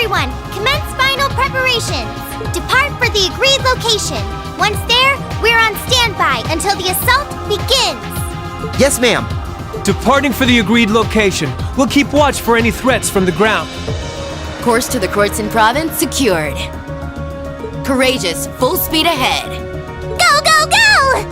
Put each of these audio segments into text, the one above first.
Everyone, commence final preparations. Depart for the agreed location. Once there, we're on standby until the assault begins. Yes, ma'am. Departing for the agreed location. We'll keep watch for any threats from the ground. Course to the Kortsen province secured. Courageous, full speed ahead. Go, go, go!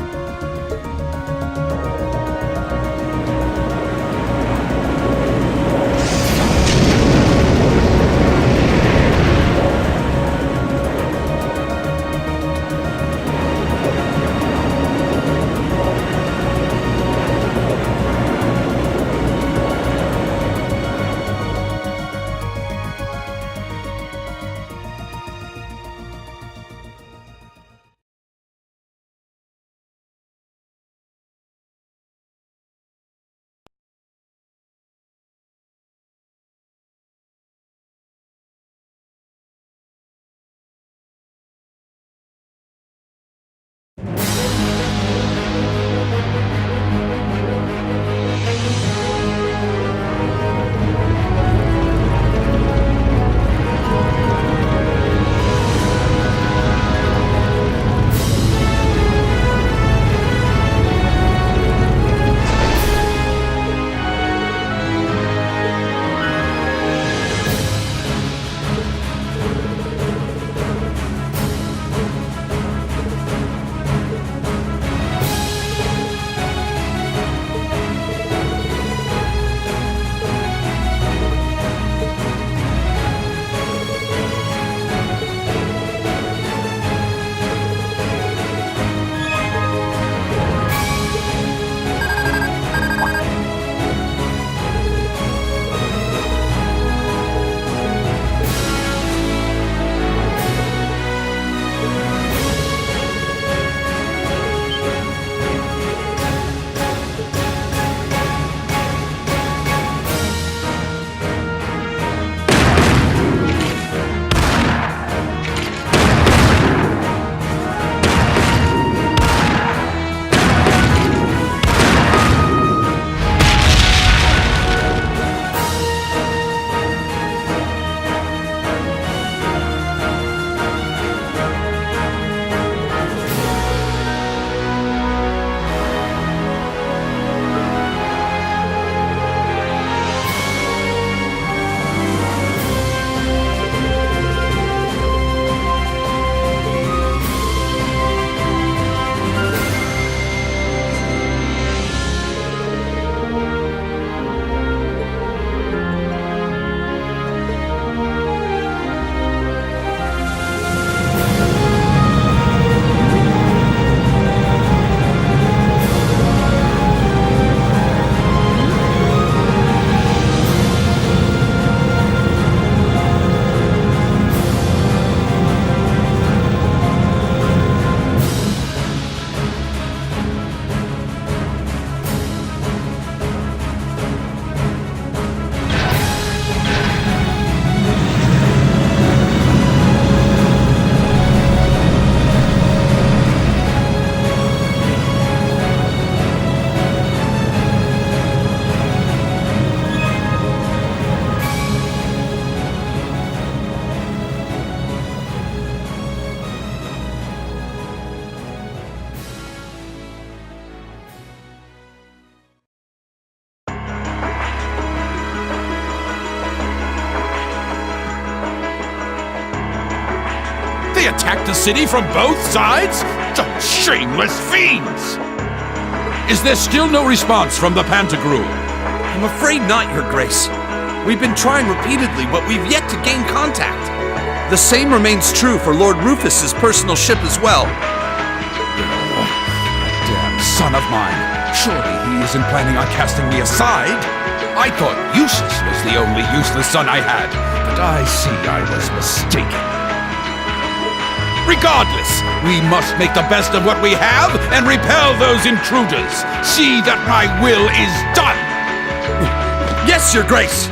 the city from both sides? Those shameless fiends! Is there still no response from the Pantagruel? I'm afraid not, Your Grace. We've been trying repeatedly, but we've yet to gain contact. The same remains true for Lord Rufus's personal ship as well. That damn son of mine. Surely he isn't planning on casting me aside? I thought Eustace was the only useless son I had, but I see I was mistaken. Regardless, we must make the best of what we have and repel those intruders. See that my will is done! Yes, Your Grace!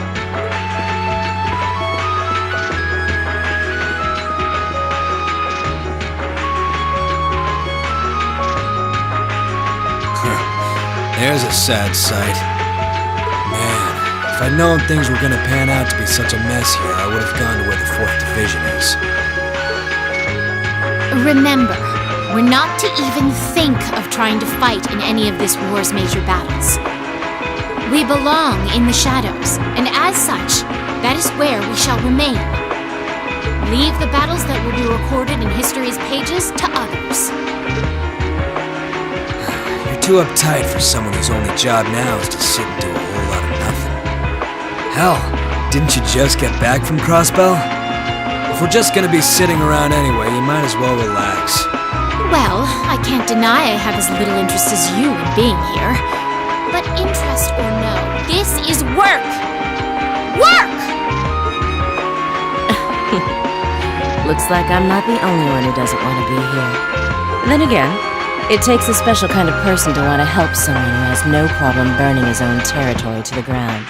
There's a sad sight. Man, if I'd known things were gonna pan out to be such a mess here, I would have gone to where the 4th Division is. Remember, we're not to even think of trying to fight in any of this war's major battles. We belong in the shadows, and as such, that is where we shall remain. Leave the battles that will be recorded in history's pages to others. You're too uptight for someone whose only job now is to sit and do a whole lot of nothing. Hell, didn't you just get back from Crossbell? If we're just gonna be sitting around anyway, you might as well relax. Well, I can't deny I have as little interest as you in being here. But interest or no, this is work! Work! Looks like I'm not the only one who doesn't want to be here. Then again, it takes a special kind of person to want to help someone who has no problem burning his own territory to the ground.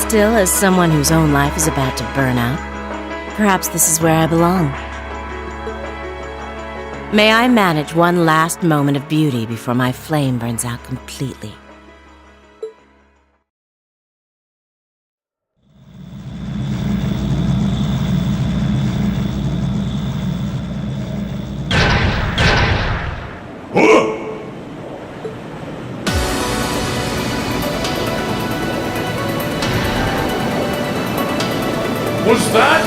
Still, as someone whose own life is about to burn out, perhaps this is where I belong. May I manage one last moment of beauty before my flame burns out completely. Was that?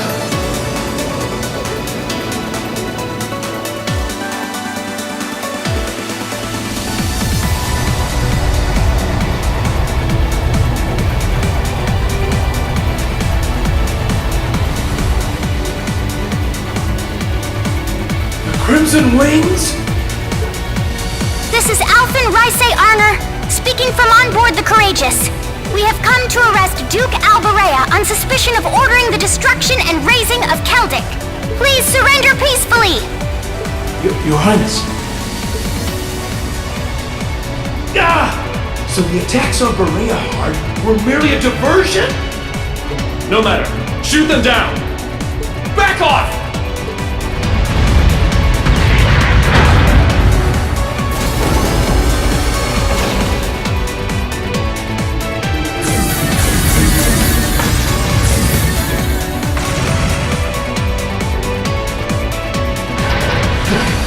The Crimson Wings? This is Alphen Rice Arner, speaking from on board the Courageous. We have come to arrest Duke Alberea on suspicion of ordering the destruction and razing of Celtic. Please surrender peacefully! Your Highness. Ah! So the attacks on Berea Hard were merely a diversion? No matter. Shoot them down! Back off!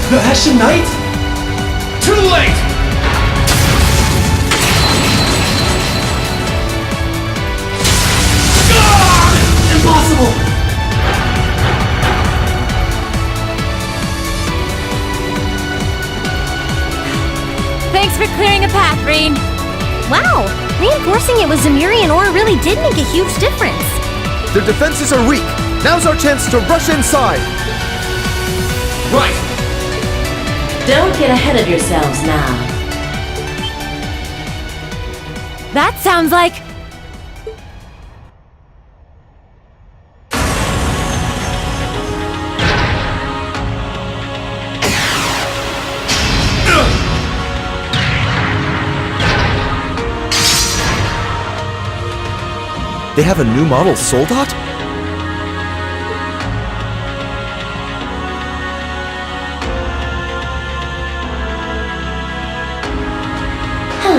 The Hessian Knight? Too late! Impossible! Thanks for clearing a path, Reen. Wow! Reinforcing it with Zemurian ore really did make a huge difference. Their defenses are weak. Now's our chance to rush inside. Right! Don't get ahead of yourselves now. That sounds like... They have a new model Soldat?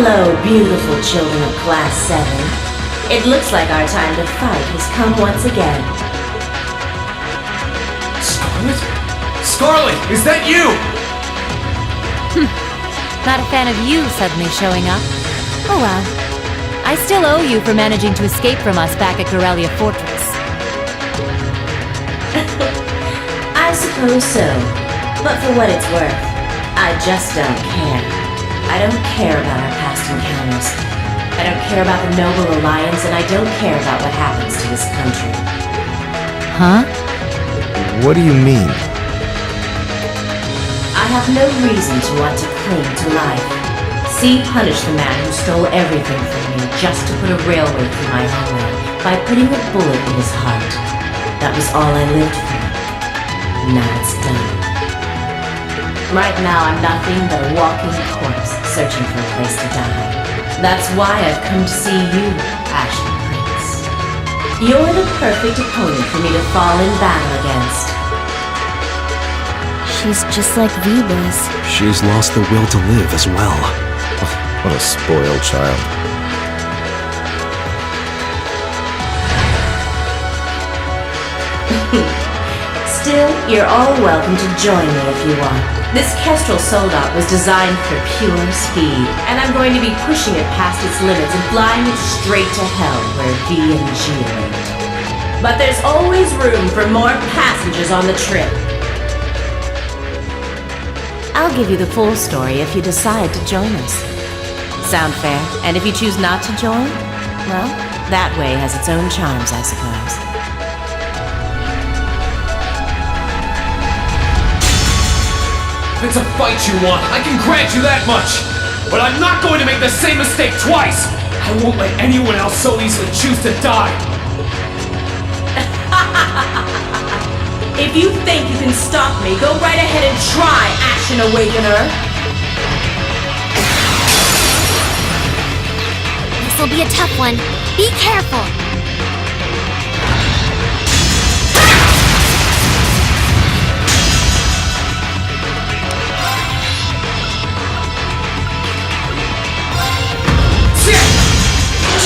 Hello, beautiful children of Class 7. It looks like our time to fight has come once again. Scarlet? Scarlet, is that you? Not a fan of you suddenly showing up. Oh well. I still owe you for managing to escape from us back at Corellia Fortress. suppose so. But for what it's worth, I just don't care. I don't care about our past encounters. I don't care about the Noble Alliance, and I don't care about what happens to this country. Huh? What do you mean? I have no reason to want to cling to life. See, punish the man who stole everything from me just to put a railway through my homeland by putting a bullet in his heart. That was all I lived for. Now it's done. Right now I'm nothing but a walking corpse searching for a place to die. That's why I've come to see you, Ashen Prince. You're the perfect opponent for me to fall in battle against. She's just like V was. She's lost the will to live as well. What a spoiled child. Still, you're all welcome to join me if you want. This Kestrel Soldat was designed for pure speed, and I'm going to be pushing it past its limits and flying it straight to hell where V and G await. But there's always room for more passengers on the trip. I'll give you the full story if you decide to join us. Sound fair? And if you choose not to join, well, that way has its own charms, I suppose. If it's a fight you want, I can grant you that much. But I'm not going to make the same mistake twice. I won't let anyone else so easily choose to die. If you think you can stop me, go right ahead and try, Ashen Awakener. This'll be a tough one. Be careful.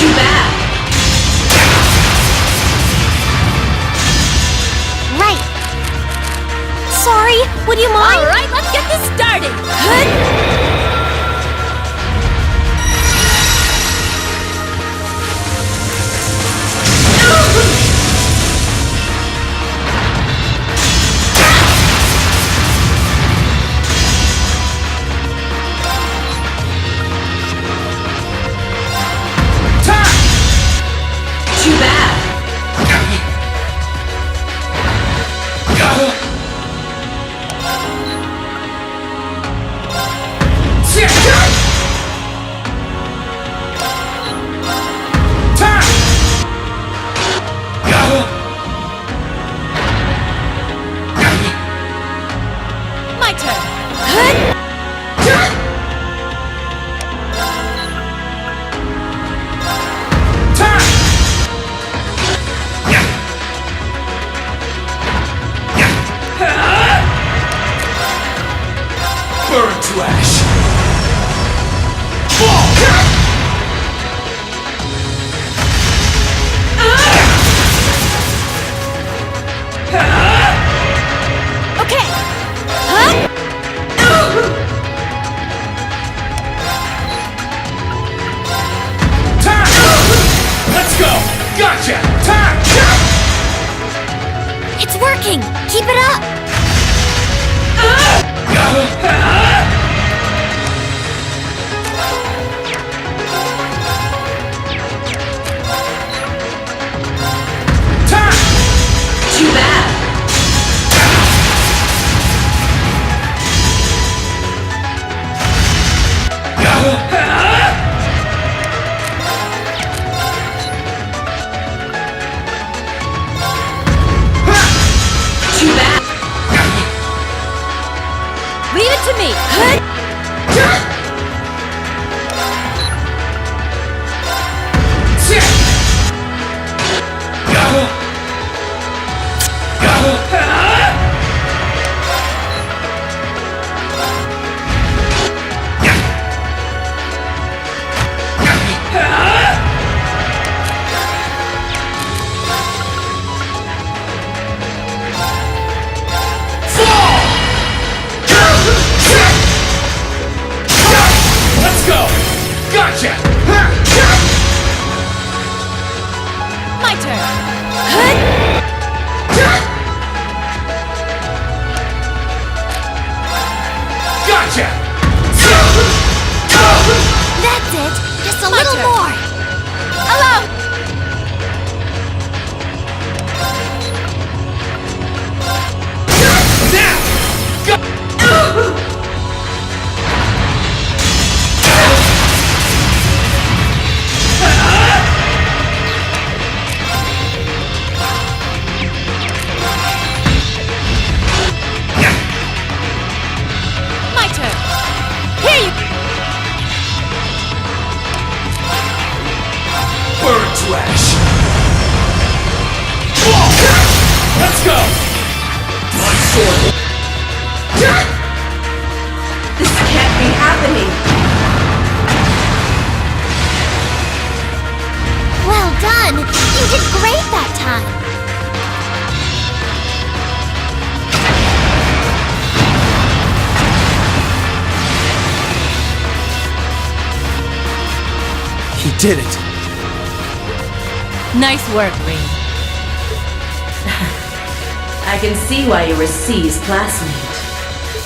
Too bad. Right. Sorry, would you mind? All right, let's get this started. Too bad. My turn. Burn to ash. Fall! Okay. Let's go! Gotcha! Time! It's working. Keep it up. Too bad. Too bad. Leave it to me. Let's go! Gotcha! My turn. my sword! This can't be happening! Well done! You did great that time! He did it. Nice work, Rean. I can see why you were C's classmate.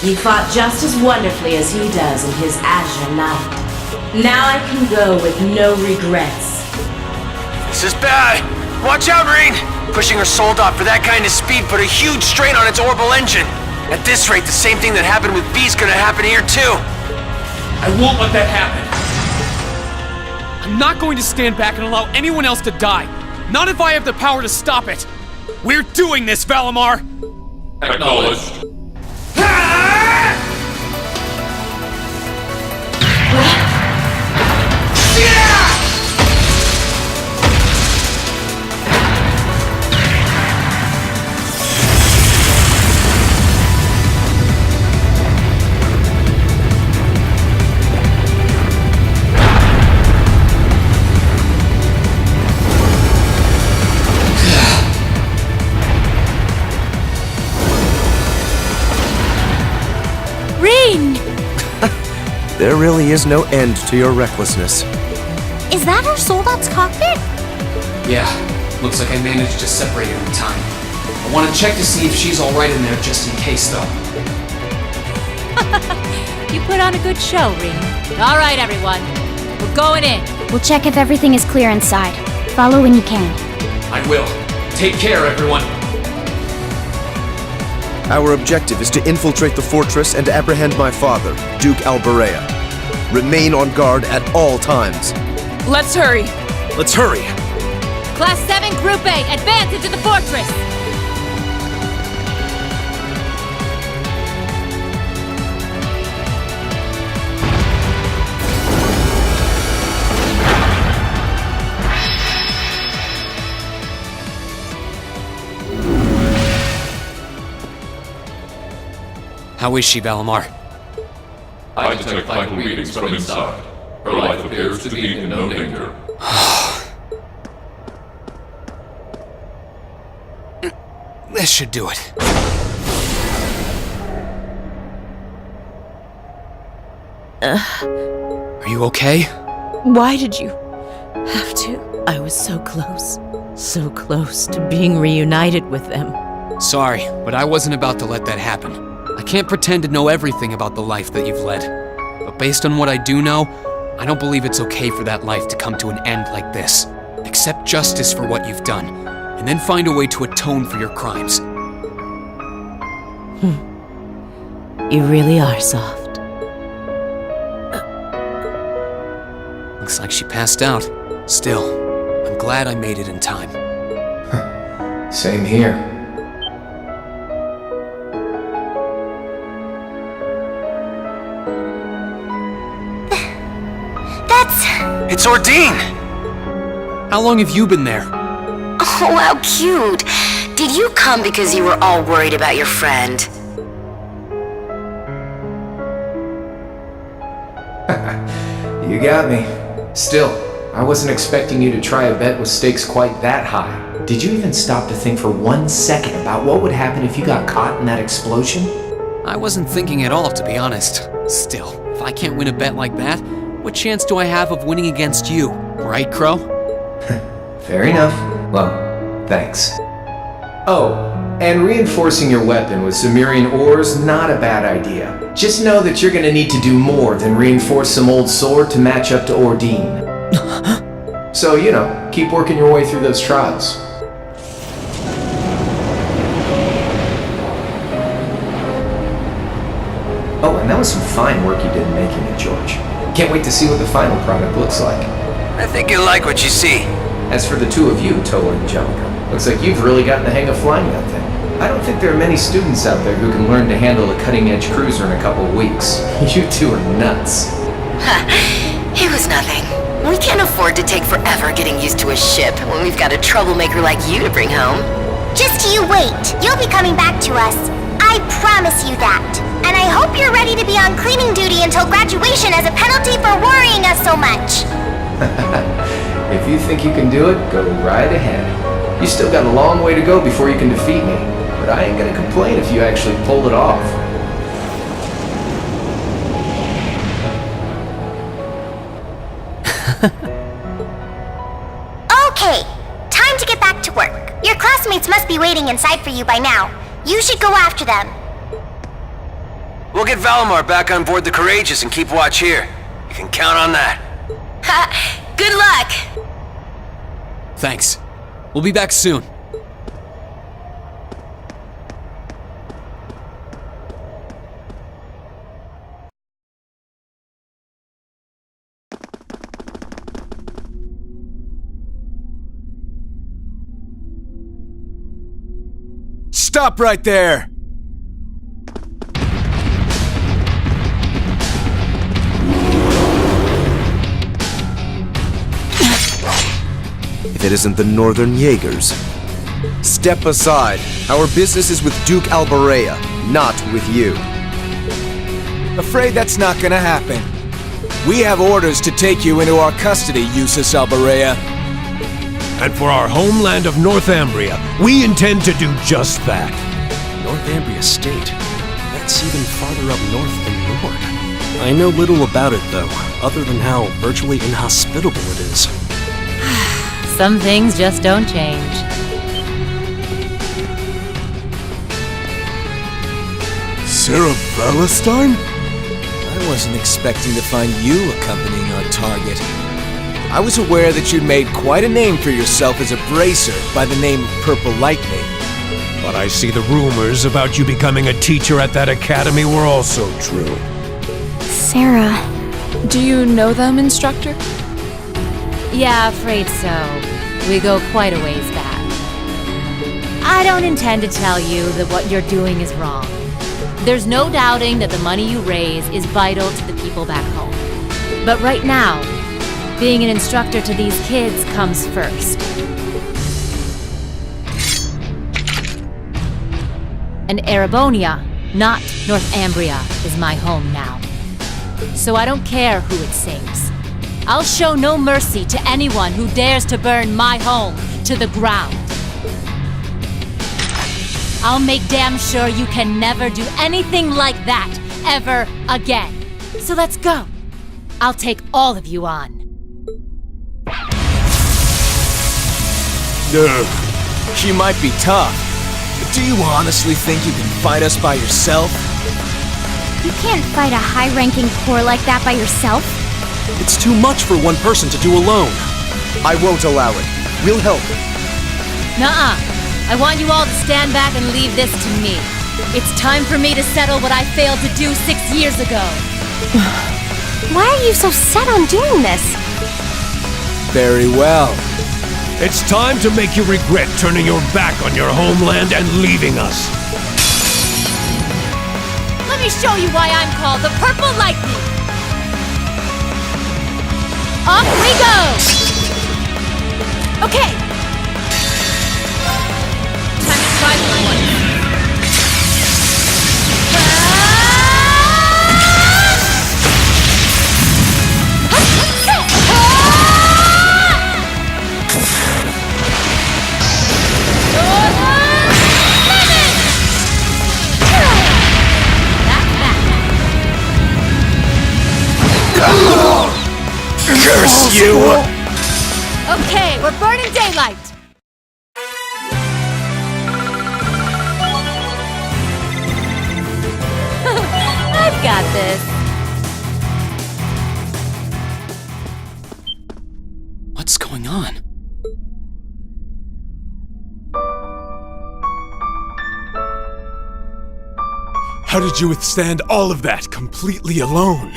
You fought just as wonderfully as he does in his Azure Knight. Now I can go with no regrets. This is bad. Watch out, Rean! Pushing her soul dot for that kind of speed put a huge strain on its orbital engine. At this rate, the same thing that happened with V's gonna happen here too. I won't let that happen. I'm not going to stand back and allow anyone else to die. Not if I have the power to stop it. We're doing this, Valimar! Acknowledged. There really is no end to your recklessness. Is that our Soldot's cockpit? Yeah, looks like I managed to separate her in time. I want to check to see if she's alright in there just in case, though. You put on a good show, Rean. All right, everyone. We're going in. We'll check if everything is clear inside. Follow when you can. I will. Take care, everyone. Our objective is to infiltrate the fortress and apprehend my father, Duke Alberea. Remain on guard at all times. Let's hurry. Let's hurry. Class 7, Group A, advance into the fortress! How is she, Valimar? I detect vital readings from inside. Her life appears to be in no danger. This should do it. Are you okay? Why did you have to? I was so close to being reunited with them. Sorry, but I wasn't about to let that happen. I can't pretend to know everything about the life that you've led. But based on what I do know, I don't believe it's okay for that life to come to an end like this. Accept justice for what you've done, and then find a way to atone for your crimes. You really are soft. Looks like she passed out. Still, I'm glad I made it in time. Same here. It's Ordine! How long have you been there? Oh, how cute! Did you come because you were all worried about your friend? You got me. Still, I wasn't expecting you to try a bet with stakes quite that high. Did you even stop to think for 1 second about what would happen if you got caught in that explosion? I wasn't thinking at all, to be honest. Still, if I can't win a bet like that, what chance do I have of winning against you? Right, Crow? Fair enough. Well, thanks. Oh, and reinforcing your weapon with Zemirian ores, not a bad idea. Just know that you're gonna need to do more than reinforce some old sword to match up to Ordine. So, you know, keep working your way through those trials. Oh, and that was some fine work you did making it, George. Can't wait to see what the final product looks like. I think you'll like what you see. As for the two of you, Toa and Angelica, looks like you've really gotten the hang of flying that thing. I don't think there are many students out there who can learn to handle a cutting-edge cruiser in a couple of weeks. You two are nuts. It was nothing. We can't afford to take forever getting used to a ship when we've got a troublemaker like you to bring home. Just you wait. You'll be coming back to us. I promise you that. And I hope you're ready to be on cleaning duty until graduation as a penalty for worrying us so much. If you think you can do it, go right ahead. You still got a long way to go before you can defeat me, but I ain't gonna complain if you actually pull it off. Okay, time to get back to work. Your classmates must be waiting inside for you by now. You should go after them. We'll get Valimar back on board the Courageous and keep watch here. You can count on that. Good luck! Thanks. We'll be back soon. Stop right there! If it isn't the Northern Jaegers. Step aside. Our business is with Duke Alberea, not with you. Afraid that's not gonna happen. We have orders to take you into our custody, Usus Alberea. And for our homeland of Northumbria, we intend to do just that. Northumbria State? That's even farther up north than Nord. I know little about it, though, other than how virtually inhospitable it is. Some things just don't change. Sarah Valentine? I wasn't expecting to find you accompanying our target. I was aware that you'd made quite a name for yourself as a bracer by the name Purple Lightning. But I see the rumors about you becoming a teacher at that academy were also true. Sarah. Do you know them, Instructor? Yeah, afraid so. We go quite a ways back. I don't intend to tell you that what you're doing is wrong. There's no doubting that the money you raise is vital to the people back home. But right now, being an instructor to these kids comes first. And Erebonia, not Northumbria, is my home now. So I don't care who it saves. I'll show no mercy to anyone who dares to burn my home to the ground. I'll make damn sure you can never do anything like that ever again. So let's go. I'll take all of you on. She might be tough, but do you honestly think you can fight us by yourself? You can't fight a high-ranking corps like that by yourself. It's too much for one person to do alone. I won't allow it. We'll help. Nuh-uh. I want you all to stand back and leave this to me. It's time for me to settle what I failed to do 6 years ago. Why are you so set on doing this? Very well. It's time to make you regret turning your back on your homeland and leaving us. Let me show you why I'm called the Purple Lightning. Off we go! Okay. Time to try for one. Curse you! Okay, we're burning daylight! I've got this. What's going on? How did you withstand all of that completely alone?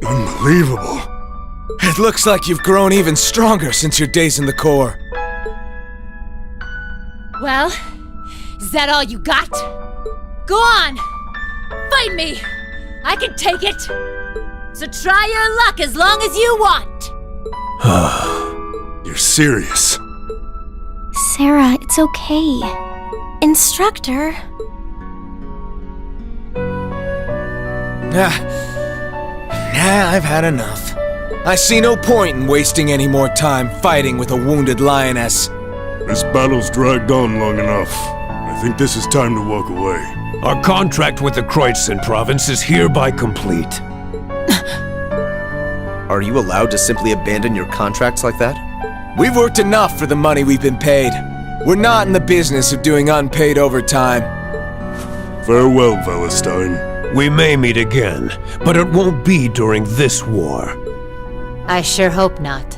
Unbelievable. It looks like you've grown even stronger since your days in the Corps. Well, is that all you got? Go on! Fight me! I can take it! So try your luck as long as you want! You're serious? Sarah, it's okay. Instructor. I've had enough. I see no point in wasting any more time fighting with a wounded lioness. This battle's dragged on long enough. I think this is time to walk away. Our contract with the Kreuzzen province is hereby complete. Are you allowed to simply abandon your contracts like that? We've worked enough for the money we've been paid. We're not in the business of doing unpaid overtime. Farewell, Valestein. We may meet again, but it won't be during this war. I sure hope not.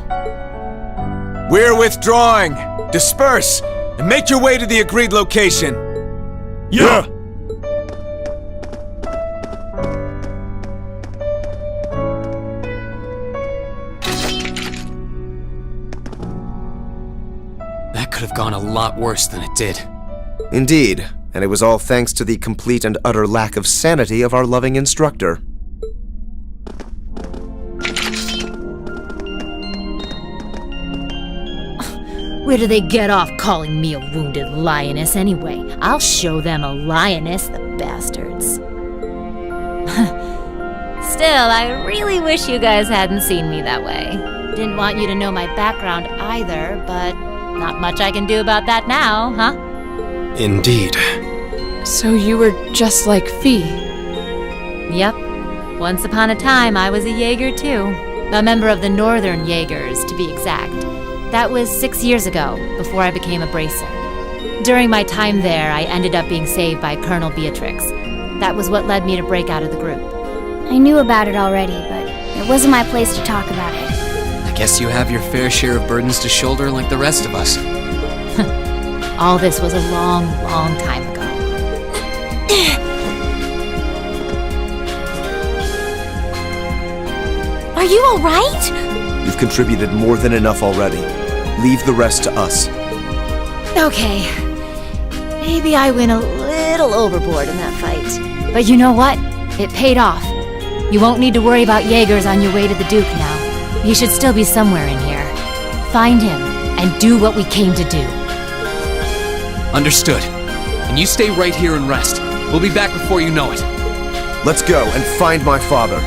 We're withdrawing. Disperse and make your way to the agreed location. Yeah! That could have gone a lot worse than it did. Indeed, and it was all thanks to the complete and utter lack of sanity of our loving instructor. Where do they get off calling me a wounded lioness anyway? I'll show them a lioness, the bastards. Still, I really wish you guys hadn't seen me that way. Didn't want you to know my background either, but not much I can do about that now, huh? Indeed. So you were just like Fee? Yep. Once upon a time, I was a Jaeger too. A member of the Northern Jaegers, to be exact. That was 6 years ago, before I became a bracer. During my time there, I ended up being saved by Colonel Beatrix. That was what led me to break out of the group. I knew about it already, but it wasn't my place to talk about it. I guess you have your fair share of burdens to shoulder like the rest of us. All this was a long, long time ago. Are you alright? You've contributed more than enough already. Leave the rest to us. Okay. Maybe I went a little overboard in that fight. But you know what? It paid off. You won't need to worry about Jaegers on your way to the Duke now. He should still be somewhere in here. Find him, and do what we came to do. Understood. And you stay right here and rest. We'll be back before you know it. Let's go and find my father.